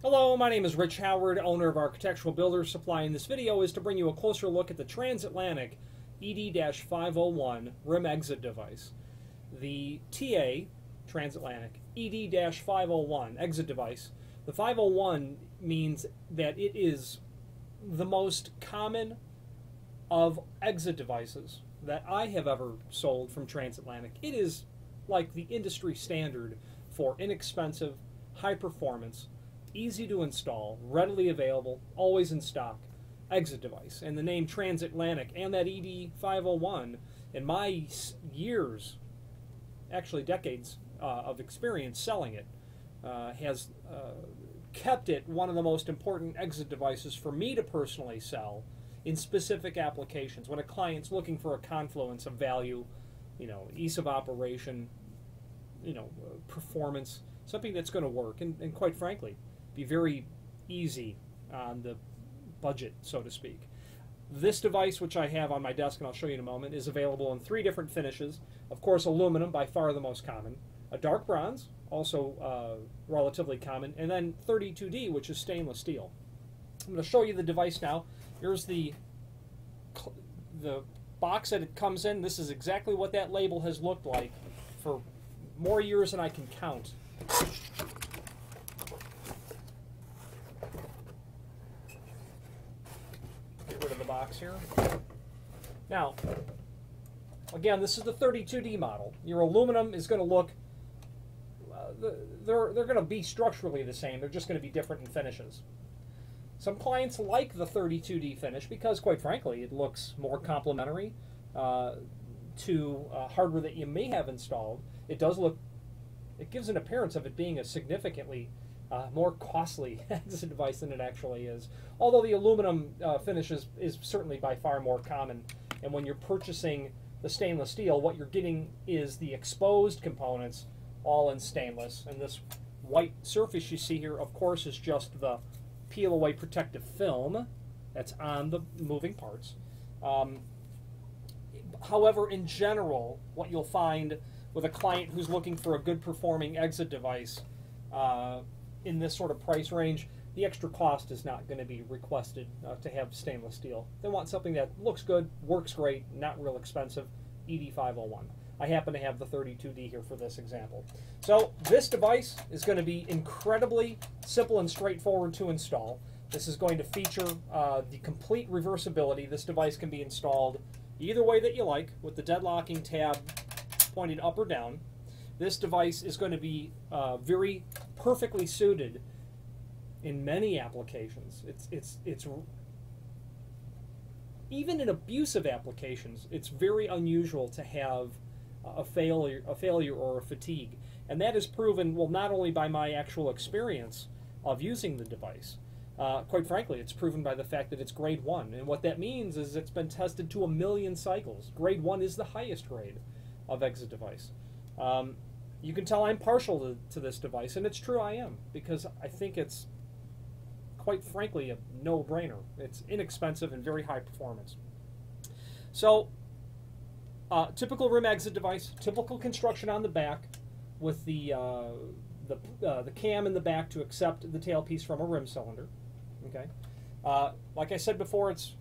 Hello, my name is Rich Howard, owner of Architectural Builders Supply, and this video is to bring you a closer look at the Transatlantic ED-501 rim exit device. The TA, Transatlantic, ED-501 exit device. The 501 means that it is the most common of exit devices that I have ever sold from Transatlantic. It is like the industry standard for inexpensive, high performance, easy to install, readily available, always in stock exit device. And the name Transatlantic and that ED-501, in my years, actually decades of experience selling it, has kept it one of the most important exit devices for me to personally sell in specific applications. When a client's looking for a confluence of value, ease of operation, performance, something that's going to work, and quite frankly, be very easy on the budget, so to speak. This device, which I have on my desk and I'll show you in a moment, is available in 3 different finishes. Of course, aluminum, by far the most common. A dark bronze, also relatively common. And then 32D, which is stainless steel. I'm going to show you the device now. Here's the box that it comes in. This is exactly what that label has looked like for more years than I can count. Of the box here. Now, again, this is the 32D model. Your aluminum is going to look, they're going to be structurally the same. They're just going to be different in finishes. Some clients like the 32D finish because, quite frankly, it looks more complementary to hardware that you may have installed. It does look, it gives an appearance of it being a significantly more costly exit device than it actually is. Although the aluminum finish is certainly by far more common. And when you're purchasing the stainless steel, what you're getting is the exposed components all in stainless. And this white surface you see here, of course, is just the peel-away protective film that's on the moving parts. However, in general, what you'll find with a client who's looking for a good performing exit device in this sort of price range, the extra cost is not going to be requested to have stainless steel. They want something that looks good, works great, not real expensive, ED-501. I happen to have the 32D here for this example. So this device is going to be incredibly simple and straightforward to install. This is going to feature the complete reversibility. This device can be installed either way that you like, with the deadlocking tab pointed up or down. This device is going to be very perfectly suited in many applications. It's even in abusive applications, it's very unusual to have a failure or a fatigue, and that is proven, well, not only by my actual experience of using the device. Quite frankly, it's proven by the fact that it's grade 1, and what that means is it's been tested to 1,000,000 cycles. Grade 1 is the highest grade of exit device. You can tell I'm partial to this device, and it's true, I am, because I think it's, quite frankly, a no-brainer. It's inexpensive and very high performance. So, typical rim exit device, typical construction on the back with the cam in the back to accept the tailpiece from a rim cylinder. Okay, like I said before, it's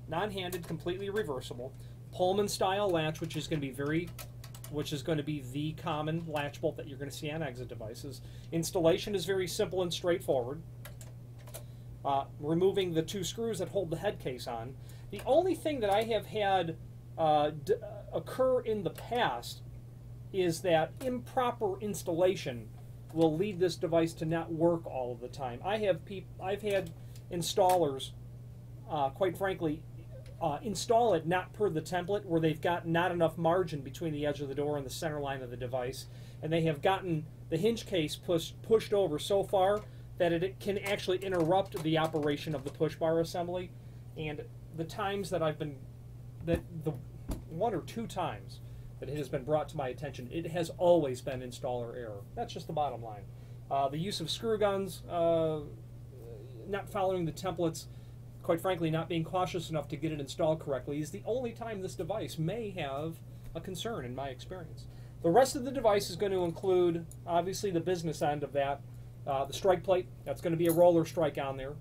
non-handed, completely reversible. Pullman style latch, which is going to be the common latch bolt that you're going to see on exit devices. Installation is very simple and straightforward. Removing the 2 screws that hold the head case on. The only thing that I have had occur in the past is that improper installation will lead this device to not work all of the time. I've had installers, quite frankly, install it not per the template, where they've got not enough margin between the edge of the door and the center line of the device, and they have gotten the hinge case pushed over so far that it can actually interrupt the operation of the push bar assembly. And the times that the 1 or 2 times that it has been brought to my attention, it has always been installer error. That's just the bottom line. The use of screw guns, not following the templates, quite frankly, not being cautious enough to get it installed correctly is the only time this device may have a concern, in my experience. The rest of the device is going to include, obviously, the business end of that, The strike plate, that's going to be a roller strike on there.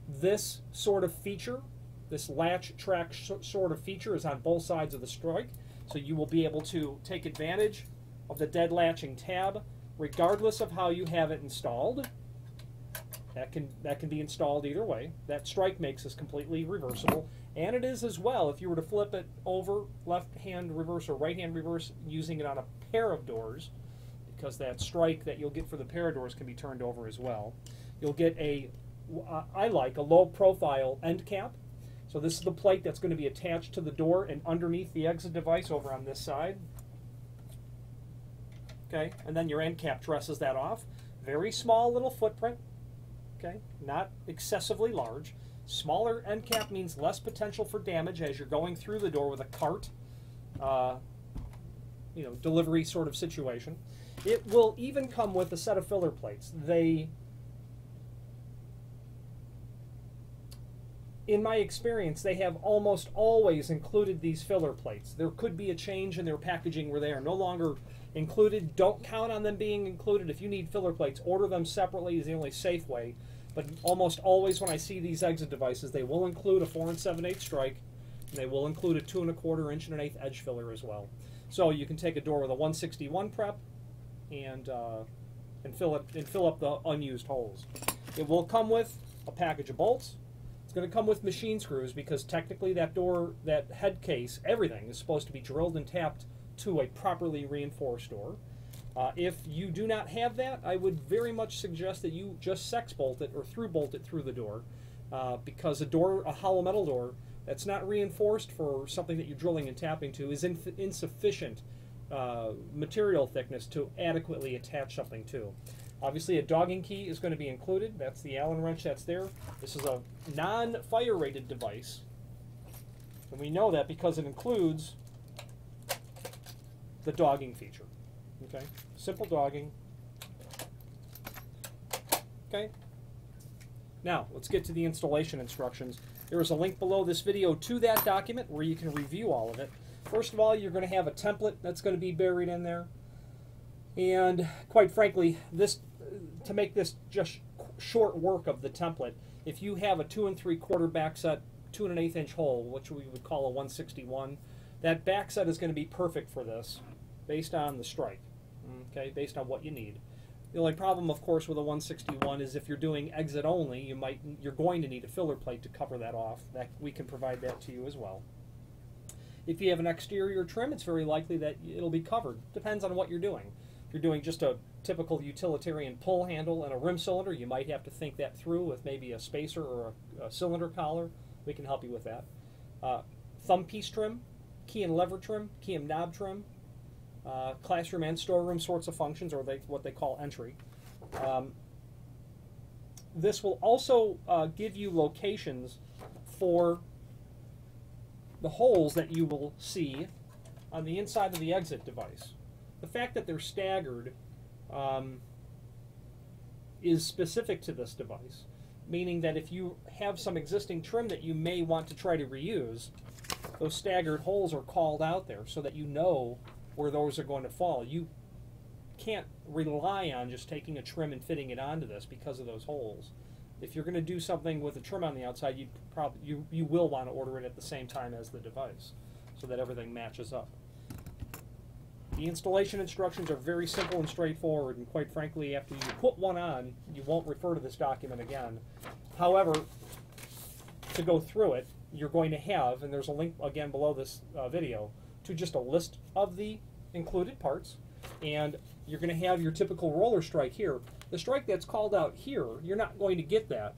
This sort of feature, this latch track sort of feature, is on both sides of the strike, so you will be able to take advantage of the dead latching tab regardless of how you have it installed. That can be installed either way. That strike makes this completely reversible, and it is as well if you were to flip it over, left hand reverse or right hand reverse, using it on a pair of doors, because that strike that you'll get for the pair of doors can be turned over as well. You'll get I like a low profile end cap. So this is the plate that's going to be attached to the door and underneath the exit device over on this side. Okay, and then your end cap dresses that off. Very small little footprint. Okay, not excessively large. Smaller end cap means less potential for damage as you're going through the door with a cart, delivery sort of situation. It will even come with a set of filler plates. In my experience, they have almost always included these filler plates. There could be a change in their packaging where they are no longer included. Don't count on them being included. If you need filler plates, order them separately is the only safe way. But almost always when I see these exit devices, they will include a 4 7/8 strike, and they will include a 2 1/4 inch and 1/8 edge filler as well. So you can take a door with a 161 prep and fill up the unused holes. It will come with a package of bolts. It's going to come with machine screws because technically that door, that head case, everything is supposed to be drilled and tapped to a properly reinforced door. If you do not have that, I would very much suggest that you just sex bolt it or through bolt it through the door, because a hollow metal door that's not reinforced for something that you're drilling and tapping to is insufficient material thickness to adequately attach something to. Obviously, a dogging key is going to be included. That's the Allen wrench that's there. This is a non-fire rated device, and we know that because it includes the dogging feature. Okay, simple dogging. Okay, now let's get to the installation instructions. There is a link below this video to that document where you can review all of it. First of all, you're going to have a template that's going to be buried in there, and quite frankly, to make this just short work of the template, if you have a 2 3/4 back set, 2 1/8 inch hole, which we would call a 161, that back set is going to be perfect for this, based on the strike. Okay, based on what you need. The only problem, of course, with a 161 is if you're doing exit only, you're going to need a filler plate to cover that off. That we can provide that to you as well. If you have an exterior trim, it's very likely that it'll be covered. Depends on what you're doing. If you're doing just a typical utilitarian pull handle and a rim cylinder, you might have to think that through with maybe a spacer or a cylinder collar. We can help you with that. Thumb piece trim, key and lever trim, key and knob trim, classroom and storeroom sorts of functions, or what they call entry. This will also give you locations for the holes that you will see on the inside of the exit device. The fact that they're staggered is specific to this device, meaning that if you have some existing trim that you may want to try to reuse, those staggered holes are called out there so that you know where those are going to fall. You can't rely on just taking a trim and fitting it onto this because of those holes. If you're going to do something with a trim on the outside, you will want to order it at the same time as the device so that everything matches up. The installation instructions are very simple and straightforward, and quite frankly, after you put one on, you won't refer to this document again. However, to go through it, you're going to have, and there's a link again below this video, to just a list of the included parts, and you're going to have your typical roller strike here. The strike that's called out here, you're not going to get that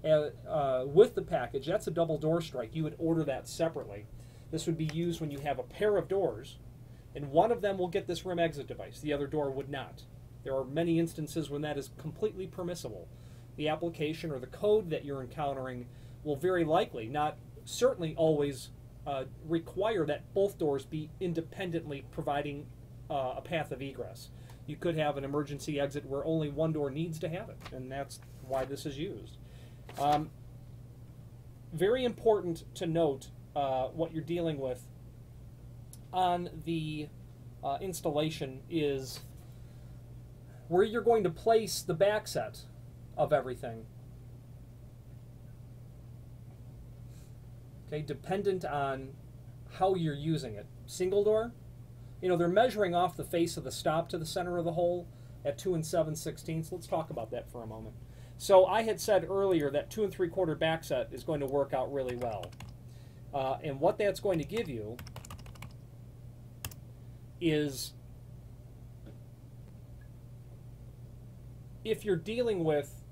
with the package. That's a double door strike. You would order that separately. This would be used when you have a pair of doors, and one of them will get this rim exit device. The other door would not. There are many instances when that is completely permissible. The application or the code that you're encountering will very likely, not certainly always, require that both doors be independently providing a path of egress. You could have an emergency exit where only one door needs to have it, and that's why this is used. Very important to note what you're dealing with on the installation is where you're going to place the back set of everything, okay, dependent on how you're using it. Single door, you know, they're measuring off the face of the stop to the center of the hole at 2 7/16. Let's talk about that for a moment. So I had said earlier that 2 3/4 back set is going to work out really well. And what that's going to give you is, if you're dealing with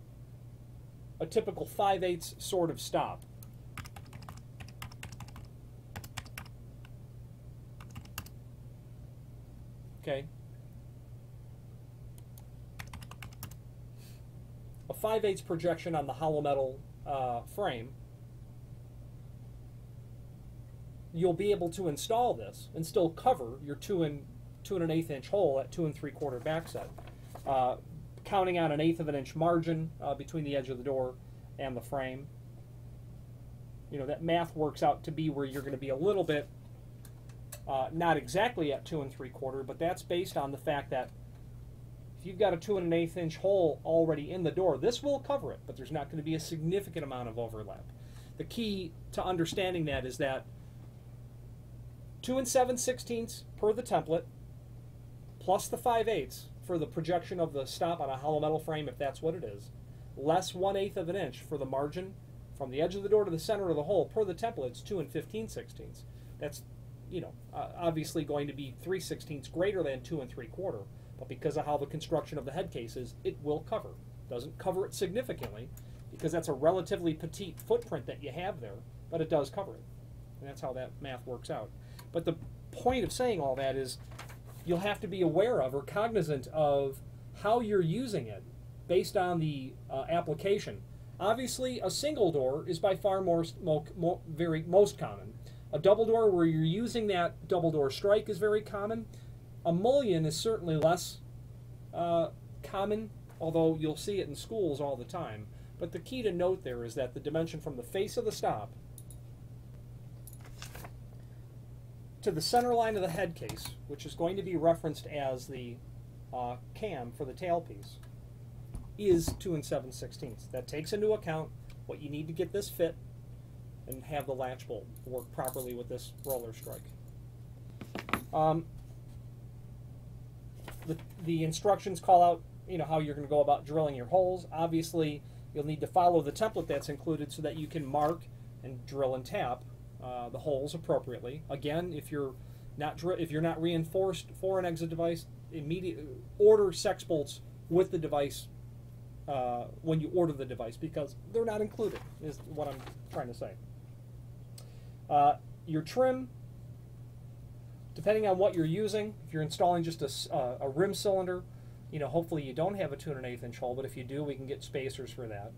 a typical 5/8 sort of stop, okay, a 5/8 projection on the hollow metal frame, you'll be able to install this and still cover your 2 1/8 inch hole at 2 3/4 back set, counting on 1/8 of an inch margin between the edge of the door and the frame. You know, that math works out to be where you're going to be a little bit, not exactly at 2 3/4, but that's based on the fact that if you've got a 2 1/8 inch hole already in the door, this will cover it, but there's not going to be a significant amount of overlap. The key to understanding that is that 2 7/16 per the template, plus the 5/8 for the projection of the stop on a hollow metal frame, if that's what it is, less 1/8 of an inch for the margin from the edge of the door to the center of the hole. Per the template, it's 2 15/16. That's, you know, obviously going to be 3/16 greater than 2 3/4, but because of how the construction of the head case is, it will cover. Doesn't cover it significantly, because that's a relatively petite footprint that you have there, but it does cover it. And that's how that math works out. But the point of saying all that is you'll have to be aware of or cognizant of how you're using it based on the application. Obviously, a single door is by far most common. A double door where you're using that double door strike is very common. A mullion is certainly less common, although you'll see it in schools all the time. But the key to note there is that the dimension from the face of the stop to the center line of the head case, which is going to be referenced as the cam for the tailpiece, is 2 7/16. That takes into account what you need to get this fit and have the latch bolt work properly with this roller strike. The instructions call out, you know, how you're going to go about drilling your holes. Obviously, you'll need to follow the template that's included so that you can mark and drill and tap the holes appropriately. Again, if you're not reinforced for an exit device, order sex bolts with the device when you order the device, because they're not included, is what I'm trying to say. Your trim, depending on what you're using, if you're installing just a rim cylinder, you know, hopefully you don't have a 2 1/8 inch hole, but if you do, we can get spacers for that.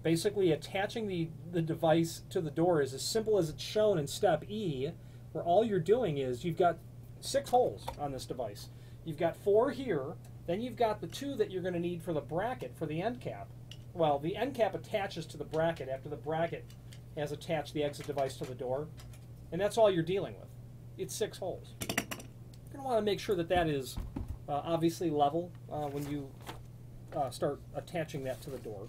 Basically, attaching the device to the door is as simple as it's shown in step E, where all you're doing is you've got 6 holes on this device. You've got 4 here, then you've got the 2 that you're going to need for the bracket for the end cap. Well, the end cap attaches to the bracket after the bracket has attached the exit device to the door, and that's all you're dealing with. It's 6 holes. You're going to want to make sure that that is obviously level when you start attaching that to the door.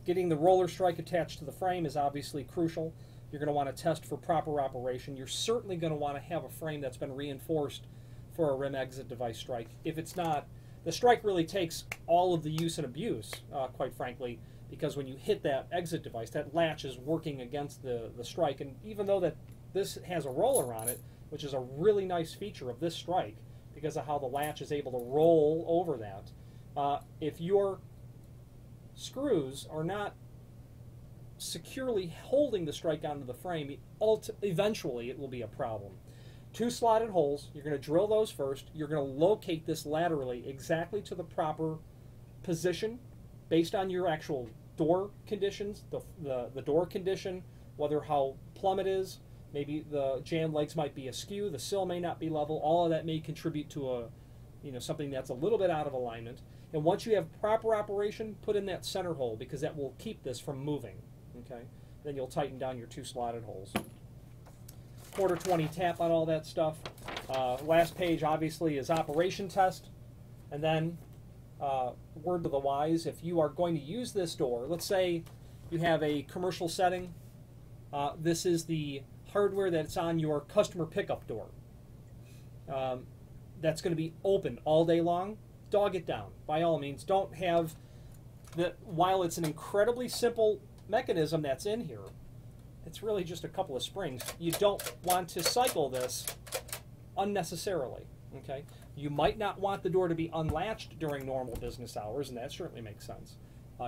Getting the roller strike attached to the frame is obviously crucial. You're going to want to test for proper operation. You're certainly going to want to have a frame that's been reinforced for a rim exit device strike. If it's not, the strike really takes all of the use and abuse, quite frankly, because when you hit that exit device, that latch is working against the strike. And even though that this has a roller on it, which is a really nice feature of this strike, because of how the latch is able to roll over that, if your screws are not securely holding the strike onto the frame, eventually it will be a problem. 2 slotted holes, you're going to drill those first. You're going to locate this laterally exactly to the proper position based on your actual door conditions, the door condition, whether how plumb it is. Maybe the jamb legs might be askew, the sill may not be level. All of that may contribute to something that's a little bit out of alignment. And once you have proper operation, put in that center hole, because that will keep this from moving. Okay, then you'll tighten down your 2 slotted holes. quarter 20 tap on all that stuff. Last page, obviously, is operation test. And then, word to the wise, if you are going to use this door, let's say you have a commercial setting. This is the hardware that's on your customer pickup door. That's going to be open all day long. Dog it down. By all means, don't have the, while it's an incredibly simple mechanism that's in here, it's really just a couple of springs. You don't want to cycle this unnecessarily. Okay? You might not want the door to be unlatched during normal business hours, and that certainly makes sense.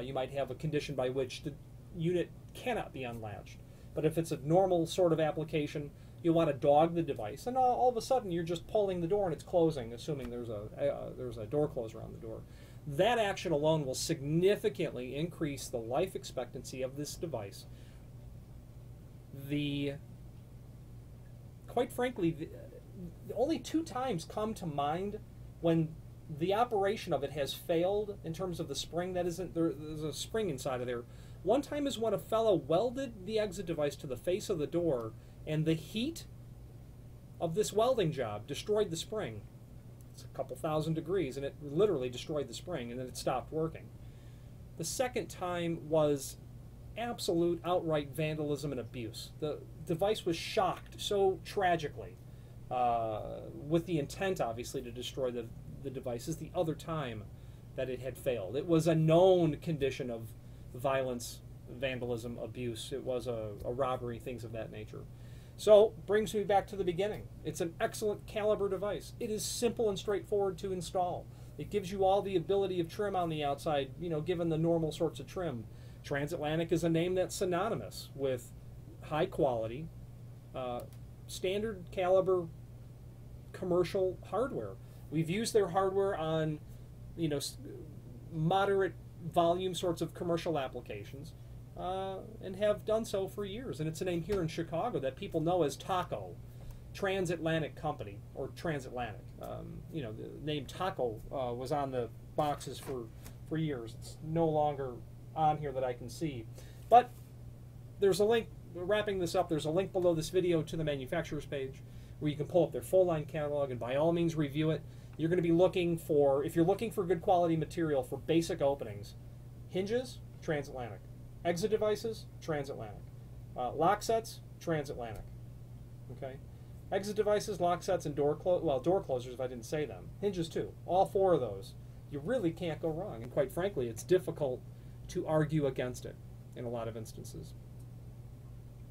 You might have a condition by which the unit cannot be unlatched. But if it's a normal sort of application, you want to dog the device, and all of a sudden you're just pulling the door and it's closing, assuming there's a door closer on the door. That action alone will significantly increase the life expectancy of this device. Quite frankly, only 2 times come to mind when the operation of it has failed in terms of the spring. That isn't, there's a spring inside of there. One time is when a fellow welded the exit device to the face of the door, and the heat of this welding job destroyed the spring. It's a couple thousand degrees, and it literally destroyed the spring, and then it stopped working. The second time was absolute outright vandalism and abuse. The device was shocked so tragically, with the intent, obviously, to destroy the devices the other time that it had failed. It was a known condition of violence, vandalism, abuse. It was a robbery, things of that nature. So, brings me back to the beginning. It's an excellent caliber device. It is simple and straightforward to install. It gives you all the ability of trim on the outside, you know, given the normal sorts of trim. Transatlantic is a name that's synonymous with high quality, standard caliber commercial hardware. We've used their hardware on, you know, moderate volume sorts of commercial applications, and have done so for years. And it's a name here in Chicago that people know as Taco, Transatlantic Company, or Transatlantic. You know, the name Taco was on the boxes for years. It's no longer on here that I can see. But there's a link, wrapping this up, there's a link below this video to the manufacturer's page where you can pull up their full line catalog and by all means review it. You're going to be looking for, if you're looking for good quality material for basic openings, hinges, Transatlantic. Exit devices, Transatlantic. Lock sets, Transatlantic. Okay? Exit devices, lock sets, and door closers if I didn't say them. Hinges too. All 4 of those. You really can't go wrong. And quite frankly, it's difficult to argue against it in a lot of instances.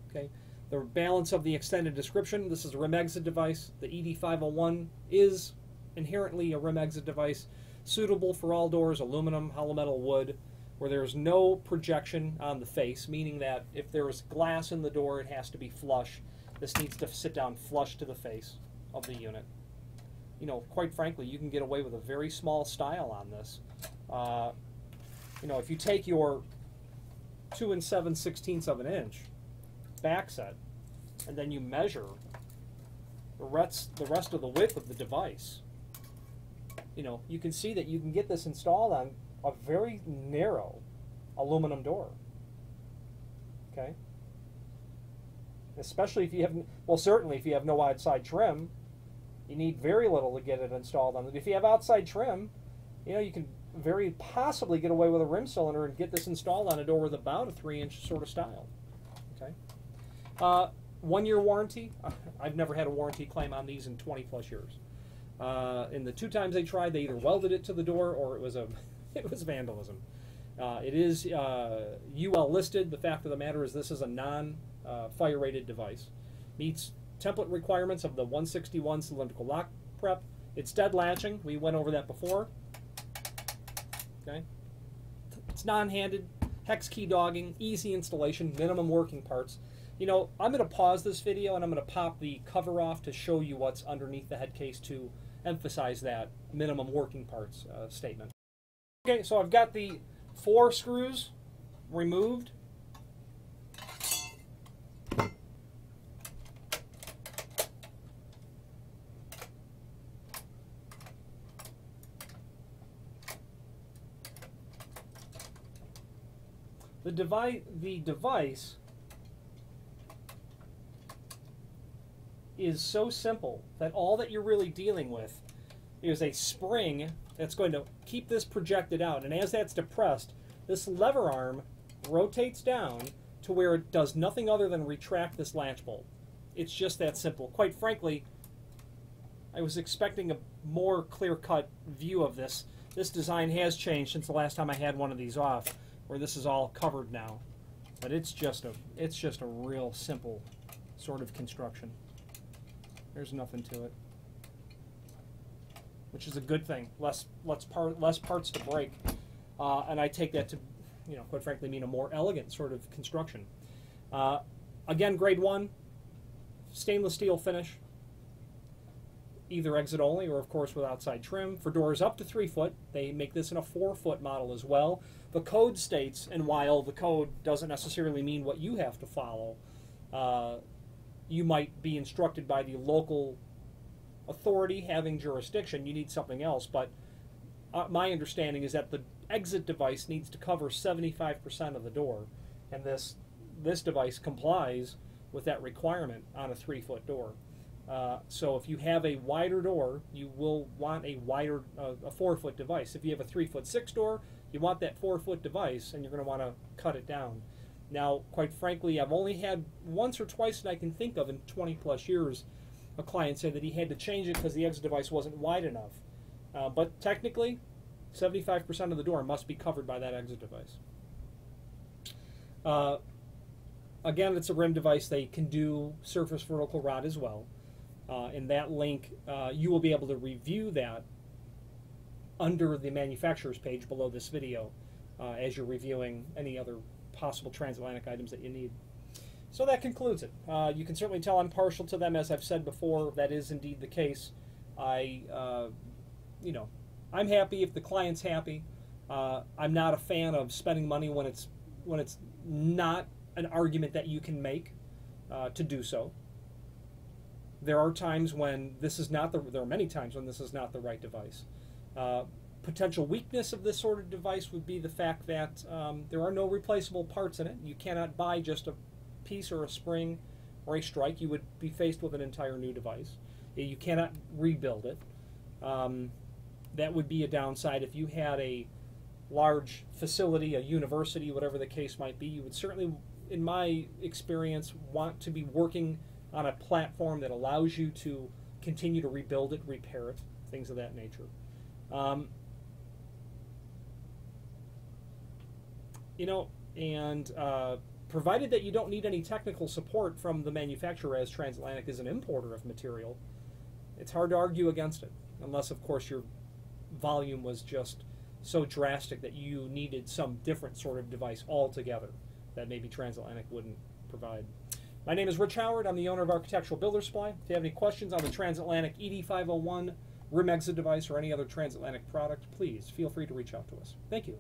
Okay? The balance of the extended description, this is a rim exit device. The ED501 is inherently a rim exit device, suitable for all doors, aluminum, hollow metal, wood, where there's no projection on the face, meaning that if there is glass in the door, it has to be flush. This needs to sit down flush to the face of the unit. You know, quite frankly, you can get away with a very small style on this. You know, if you take your 2 7/16 of an inch back set, and then you measure the rest of the width of the device, you know, you can see that you can get this installed on a very narrow aluminum door. Okay? Especially if you have, well, certainly if you have no outside trim, you need very little to get it installed on it. If you have outside trim, you know, you can very possibly get away with a rim cylinder and get this installed on a door with about a 3-inch sort of style. Okay? 1-year warranty. I've never had a warranty claim on these in 20 plus years. In the 2 times they tried, they either welded it to the door or it was vandalism. It is UL listed. The fact of the matter is this is a non-fire rated device. Meets template requirements of the 161 cylindrical lock prep. It's dead latching. We went over that before. Okay. It's non-handed, hex key dogging, easy installation, minimum working parts. You know, I'm going to pause this video and I'm going to pop the cover off to show you what's underneath the head case to emphasize that minimum working parts statement. Okay, so I've got the 4 screws removed. The device is so simple that all that you're really dealing with is a spring that's going to keep this projected out. And as that's depressed, this lever arm rotates down to where it does nothing other than retract this latch bolt. It's just that simple. Quite frankly, I was expecting a more clear-cut view of this. This design has changed since the last time I had one of these off, where this is all covered now. But it's just a real simple sort of construction. There's nothing to it, which is a good thing. Less parts to break, and I take that to, quite frankly, mean a more elegant sort of construction. Again, grade 1, stainless steel finish, either exit only or, of course, with outside trim. For doors up to 3 foot, they make this in a 4-foot model as well. The code states, and while the code doesn't necessarily mean what you have to follow, you might be instructed by the local authority having jurisdiction, you need something else, but my understanding is that the exit device needs to cover 75% of the door, and this device complies with that requirement on a 3-foot door. So if you have a wider door, you will want a wider, a 4-foot device. If you have a 3'6" door, you want that 4-foot device, and you're going to want to cut it down. Now, quite frankly, I've only had once or twice that I can think of in 20 plus years a client say that he had to change it because the exit device wasn't wide enough. But technically, 75% of the door must be covered by that exit device. Again, it's a rim device. They can do surface vertical rod as well. In that link, you will be able to review that under the manufacturer's page below this video as you're reviewing any other possible transatlantic items that you need. So that concludes it. You can certainly tell I'm partial to them, as I've said before. That is indeed the case. I'm happy if the client's happy. I'm not a fan of spending money when it's not an argument that you can make to do so. There are times when this is not there are many times when this is not the right device. Potential weakness of this sort of device would be the fact that there are no replaceable parts in it. You cannot buy just a piece or a spring or a strike. You would be faced with an entire new device. You cannot rebuild it. That would be a downside. If you had a large facility, a university, whatever the case might be, you would certainly, in my experience, want to be working on a platform that allows you to continue to rebuild it, repair it, things of that nature. Provided that you don't need any technical support from the manufacturer, as Transatlantic is an importer of material, it's hard to argue against it, unless, of course, your volume was just so drastic that you needed some different sort of device altogether that maybe Transatlantic wouldn't provide. My name is Rich Howard. I'm the owner of Architectural Builder Supply. If you have any questions on the Transatlantic ED501 rim exit device or any other Transatlantic product, please feel free to reach out to us. Thank you.